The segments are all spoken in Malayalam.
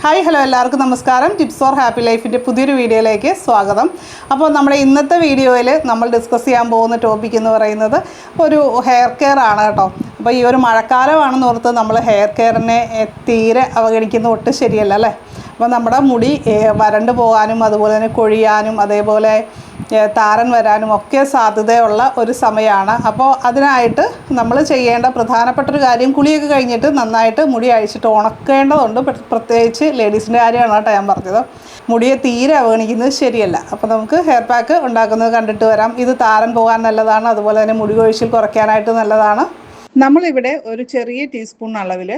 ഹായ് ഹലോ എല്ലാവർക്കും നമസ്കാരം. ടിപ്സ് ഫോർ ഹാപ്പി ലൈഫിൻ്റെ പുതിയൊരു വീഡിയോയിലേക്ക് സ്വാഗതം. അപ്പോൾ നമ്മുടെ ഇന്നത്തെ വീഡിയോയിൽ നമ്മൾ ഡിസ്കസ് ചെയ്യാൻ പോകുന്ന ടോപ്പിക് എന്ന് പറയുന്നത് ഒരു ഹെയർ കെയർ ആണ് കേട്ടോ. അപ്പോൾ ഈ ഒരു മഴക്കാലമാണെന്ന് ഓർത്ത് നമ്മൾ ഹെയർ കെയറിനെ തീരെ അവഗണിക്കുന്ന ഒട്ടും ശരിയല്ല അല്ലേ. അപ്പോൾ നമ്മുടെ മുടി വരണ്ട് പോകാനും അതുപോലെ തന്നെ കൊഴിയാനും അതേപോലെ താരൻ വരാനും ഒക്കെ സാധ്യതയുള്ള ഒരു സമയമാണ്. അപ്പോൾ അതിനായിട്ട് നമ്മൾ ചെയ്യേണ്ട പ്രധാനപ്പെട്ടൊരു കാര്യം, കുളിയൊക്കെ കഴിഞ്ഞിട്ട് നന്നായിട്ട് മുടി അഴിച്ചിട്ട് ഉണക്കേണ്ടതുണ്ട്. പ്രത്യേകിച്ച് ലേഡീസിൻ്റെ കാര്യമാണ് കേട്ടോ ഞാൻ പറഞ്ഞത്. മുടിയെ തീരെ അവഗണിക്കുന്നത് ശരിയല്ല. അപ്പോൾ നമുക്ക് ഹെയർ പാക്ക് ഉണ്ടാക്കുന്നത് കണ്ടിട്ട് വരാം. ഇത് താരൻ പോകാൻ നല്ലതാണ്, അതുപോലെ തന്നെ മുടി കൊഴിച്ചിൽ കുറയ്ക്കാനായിട്ട് നല്ലതാണ്. നമ്മളിവിടെ ഒരു ചെറിയ ടീസ്പൂൺ അളവിൽ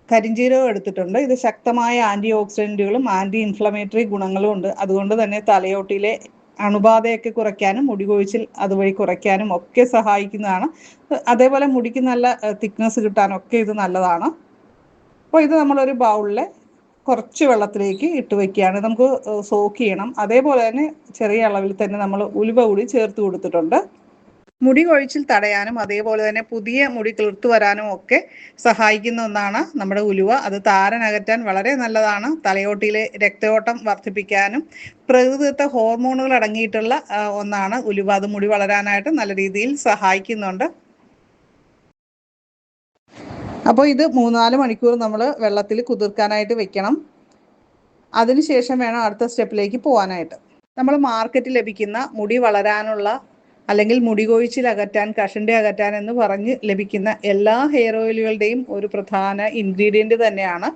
കരിഞ്ജീരകം എടുത്തിട്ടുണ്ട്. ഇത് ശക്തമായ ആൻറ്റി ഓക്സിഡൻറ്റുകളും ആൻറ്റി ഇൻഫ്ലമേറ്ററി ഗുണങ്ങളും ഉണ്ട്. അതുകൊണ്ട് തന്നെ തലയോട്ടിയിലെ അണുബാധയൊക്കെ കുറയ്ക്കാനും മുടി കൊഴിച്ചിൽ അതുവഴി കുറയ്ക്കാനും ഒക്കെ സഹായിക്കുന്നതാണ്. അതേപോലെ മുടിക്ക് നല്ല തിക്നെസ് കിട്ടാനൊക്കെ ഇത് നല്ലതാണ്. അപ്പോൾ ഇത് നമ്മളൊരു ബൗളിൽ കുറച്ച് വെള്ളത്തിലേക്ക് ഇട്ട് വയ്ക്കുകയാണ്. നമുക്ക് സോക്ക് ചെയ്യണം. അതേപോലെ തന്നെ ചെറിയ അളവിൽ തന്നെ നമ്മൾ ഉലുവ കൂടി ചേർത്ത് കൊടുത്തിട്ടുണ്ട്. മുടി കൊഴിച്ചിൽ തടയാനും അതേപോലെ തന്നെ പുതിയ മുടി കിളിർത്തു വരാനും ഒക്കെ സഹായിക്കുന്ന ഒന്നാണ് നമ്മുടെ ഉലുവ. അത് താരൻ അകറ്റാൻ വളരെ നല്ലതാണ്. തലയോട്ടിയിലെ രക്തയോട്ടം വർദ്ധിപ്പിക്കാനും പ്രകൃതിദത്ത ഹോർമോണുകൾ അടങ്ങിയിട്ടുള്ള ഒന്നാണ് ഉലുവ. അത് മുടി വളരാനായിട്ട് നല്ല രീതിയിൽ സഹായിക്കുന്നുണ്ട്. അപ്പോൾ ഇത് 3-4 മണിക്കൂർ നമ്മൾ വെള്ളത്തിൽ കുതിർക്കാനായിട്ട് വെക്കണം. അതിനുശേഷം വേണം അടുത്ത സ്റ്റെപ്പിലേക്ക് പോകാനായിട്ട്. നമ്മൾ മാർക്കറ്റിൽ ലഭിക്കുന്ന മുടി വളരാനുള്ള അല്ലെങ്കിൽ മുടി കൊഴിച്ചിൽ അകറ്റാൻ, കഷണ്ടി അകറ്റാൻ എന്ന് പറഞ്ഞ് ലഭിക്കുന്ന എല്ലാ ഹെയർ ഓയിലുകളുടെയും ഒരു പ്രധാന ഇൻഗ്രീഡിയൻറ്റ് തന്നെയാണ്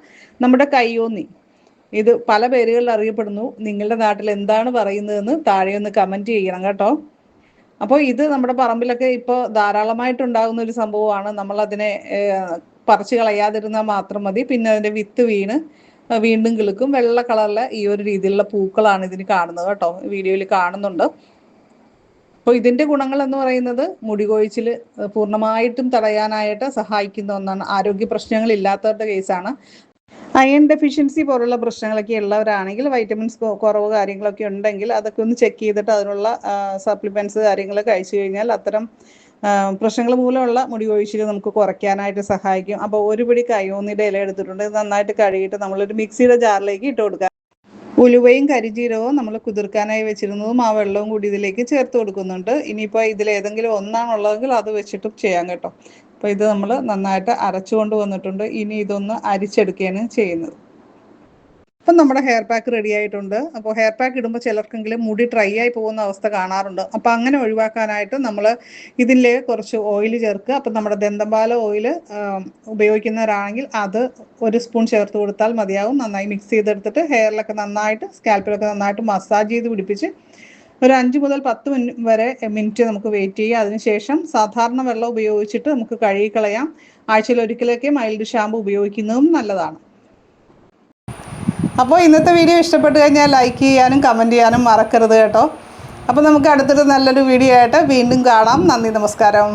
നമ്മുടെ കയ്യോന്നി. ഇത് പല പേരുകളിൽ അറിയപ്പെടുന്നു. നിങ്ങളുടെ നാട്ടിൽ എന്താണ് പറയുന്നതെന്ന് താഴെ ഒന്ന് കമൻറ്റ് ചെയ്യണം കേട്ടോ. അപ്പോൾ ഇത് നമ്മുടെ പറമ്പിലൊക്കെ ഇപ്പോൾ ധാരാളമായിട്ടുണ്ടാകുന്ന ഒരു സംഭവമാണ്. നമ്മളതിനെ പറിച്ച് കളയാതിരുന്നാൽ മാത്രം മതി. പിന്നെ അതിൻ്റെ വിത്ത് വീണ് വീണ്ടും കിളുക്കും. വെള്ള കളറിലെ ഈ ഒരു രീതിയിലുള്ള പൂക്കളാണ് ഇതിന് കാണുന്നത് കേട്ടോ. വീഡിയോയിൽ കാണുന്നുണ്ട്. അപ്പോൾ ഇതിൻ്റെ ഗുണങ്ങൾ എന്ന് പറയുന്നത് മുടി കൊഴിച്ചിൽ പൂർണ്ണമായിട്ടും തടയാനായിട്ട് സഹായിക്കുന്ന ഒന്നാണ്. ആരോഗ്യ പ്രശ്നങ്ങളില്ലാത്തവരുടെ കേസാണ്. അയൺ ഡെഫിഷ്യൻസി പോലുള്ള പ്രശ്നങ്ങളൊക്കെ ഉള്ളവരാണെങ്കിൽ, വൈറ്റമിൻസ് കുറവ് കാര്യങ്ങളൊക്കെ ഉണ്ടെങ്കിൽ അതൊക്കെ ഒന്ന് ചെക്ക് ചെയ്തിട്ട് അതിനുള്ള സപ്ലിമെൻറ്റ്സ് കാര്യങ്ങൾ കഴിച്ചു കഴിഞ്ഞാൽ അത്തരം പ്രശ്നങ്ങൾ മൂലമുള്ള മുടി കൊഴിച്ചിൽ നമുക്ക് കുറയ്ക്കാനായിട്ട് സഹായിക്കും. അപ്പോൾ ഒരു പിടി കയ്യോന്നിയുടെ ഇല എടുത്തിട്ടുണ്ട്. ഇത് നന്നായിട്ട് കഴുകിയിട്ട് നമ്മളൊരു മിക്സിയുടെ ജാറിലേക്ക് ഇട്ട് കൊടുക്കുക. ഉലുവയും കരിഞ്ജീരകവും നമ്മൾ കുതിർക്കാനായി വെച്ചിരുന്നതും ആ വെള്ളവും കൂടി ഇതിലേക്ക് ചേർത്ത് കൊടുക്കുന്നുണ്ട്. ഇനിയിപ്പോൾ ഇതിലേതെങ്കിലും ഒന്നാണുള്ളതെങ്കിൽ അത് വെച്ചിട്ടും ചെയ്യാം കേട്ടോ. അപ്പോൾ ഇത് നമ്മൾ നന്നായിട്ട് അരച്ചുകൊണ്ട് വന്നിട്ടുണ്ട്. ഇനി ഇതൊന്ന് അരിച്ചെടുക്കുകയാണ് ചെയ്യുന്നത്. അപ്പം നമ്മുടെ ഹെയർ പാക്ക് റെഡി ആയിട്ടുണ്ട്. അപ്പോൾ ഹെയർ പാക്ക് ഇടുമ്പോൾ ചിലർക്കെങ്കിലും മുടി ഡ്രൈ ആയി പോകുന്ന അവസ്ഥ കാണാറുണ്ട്. അപ്പോൾ അങ്ങനെ ഒഴിവാക്കാനായിട്ട് നമ്മൾ ഇതിൽ കുറച്ച് ഓയിൽ ചേർക്കുക. അപ്പം നമ്മുടെ ദന്തപാല ഓയിൽ ഉപയോഗിക്കുന്നവരാണെങ്കിൽ അത് 1 സ്പൂൺ ചേർത്ത് കൊടുത്താൽ മതിയാവും. നന്നായി മിക്സ് ചെയ്തെടുത്തിട്ട് ഹെയറിലൊക്കെ നന്നായിട്ട്, സ്കാൽപ്പിലൊക്കെ നന്നായിട്ട് മസാജ് ചെയ്ത് പിടിപ്പിച്ച് ഒരു 5 മുതൽ 10 മിനിറ്റ് നമുക്ക് വെയിറ്റ് ചെയ്യുക. അതിനുശേഷം സാധാരണ വെള്ളം ഉപയോഗിച്ചിട്ട് നമുക്ക് കഴുകിക്കളയാം. ആഴ്ചയിൽ ഒരിക്കലൊക്കെ മൈൽഡ് ഷാമ്പു ഉപയോഗിക്കുന്നതും നല്ലതാണ്. അപ്പോൾ ഇന്നത്തെ വീഡിയോ ഇഷ്ടപ്പെട്ട് കഴിഞ്ഞാൽ ലൈക്ക് ചെയ്യാനും കമൻറ്റ് ചെയ്യാനും മറക്കരുത് കേട്ടോ. അപ്പോൾ നമുക്ക് അടുത്തൊരു നല്ലൊരു വീഡിയോ ആയിട്ട് വീണ്ടും കാണാം. നന്ദി, നമസ്കാരം.